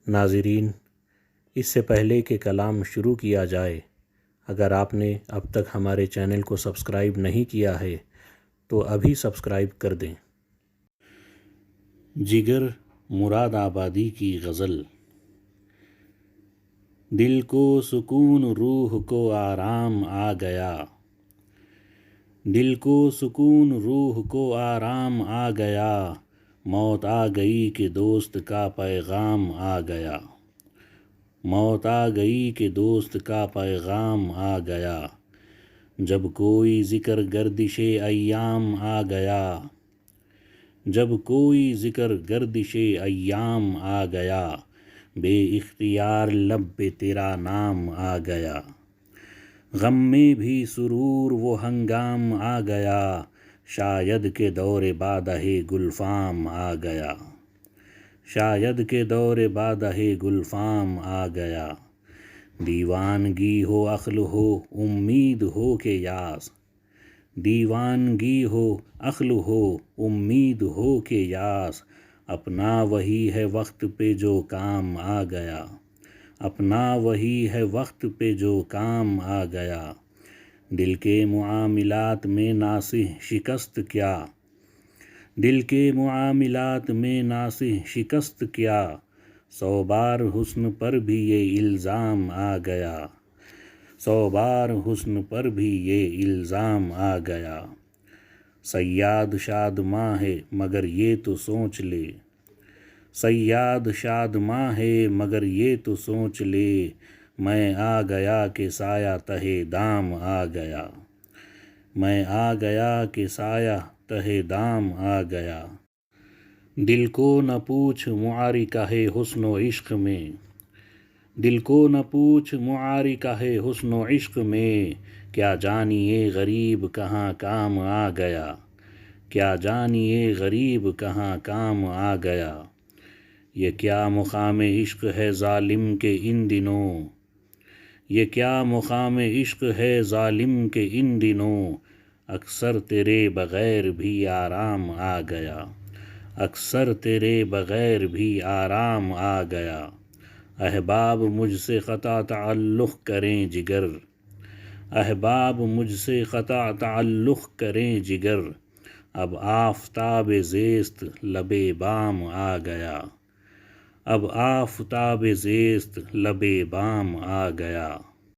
ناظرین، اس سے پہلے کہ کلام شروع کیا جائے، اگر آپ نے اب تک ہمارے چینل کو سبسکرائب نہیں کیا ہے تو ابھی سبسکرائب کر دیں۔ جگر مراد آبادی کی غزل۔ دل کو سکون روح کو آرام آ گیا، دل کو سکون روح کو آرام آ گیا، موت آ گئی کہ دوست کا پیغام آ گیا، موت آ گئی کہ دوست کا پیغام آ گیا، جب کوئی ذکر گردش ایام آ گیا، جب کوئی ذکر گردش ایام آ گیا، بے اختیار لب پہ تیرا نام آ گیا، غم میں بھی سرور وہ ہنگام آ گیا، شاید کہ دور بادہ گلفام آ گیا، شاید کہ دور بادہ گلفام آ گیا، دیوانگی ہو عقل ہو امید ہو کہ یاس، دیوانگی ہو عقل ہو امید ہو کہ یاس، اپنا وہی ہے وقت پہ جو کام آ گیا، اپنا وہی ہے وقت پہ جو کام آ گیا، دل کے معاملات میں ناصح شکست کیا، دل کے معاملات میں ناصح شکست کیا، 100 بار حسن پر بھی یہ الزام آ گیا، 100 بار حسن پر بھی یہ الزام آ گیا، صیاد شادماں ہے مگر یہ تو سوچ لے، صیاد شادماں ہے مگر یہ تو سوچ لے، میں آ گیا کہ سایہ تہے دام آ گیا، میں آ گیا کہ سایہ تہے دام آ گیا، دل کو نہ پوچھ معارکہ حسن و عشق میں، دل کو نہ پوچھ معارکہ حسن و عشق میں، کیا جانیے غریب کہاں کام آ گیا، کیا جانیے غریب کہاں کام آ گیا، یہ کیا مقام عشق ہے ظالم کے ان دنوں، یہ کیا مقام عشق ہے ظالم کے ان دنوں، اکثر تیرے بغیر بھی آرام آ گیا، اکثر تیرے بغیر بھی آرام آ گیا، احباب مجھ سے قطع تعلق کریں جگر، احباب مجھ سے قطع تعلق کریں جگر، اب آفتاب زیست لب بام آ گیا، اب آفتاب زیست لب بام آ گیا۔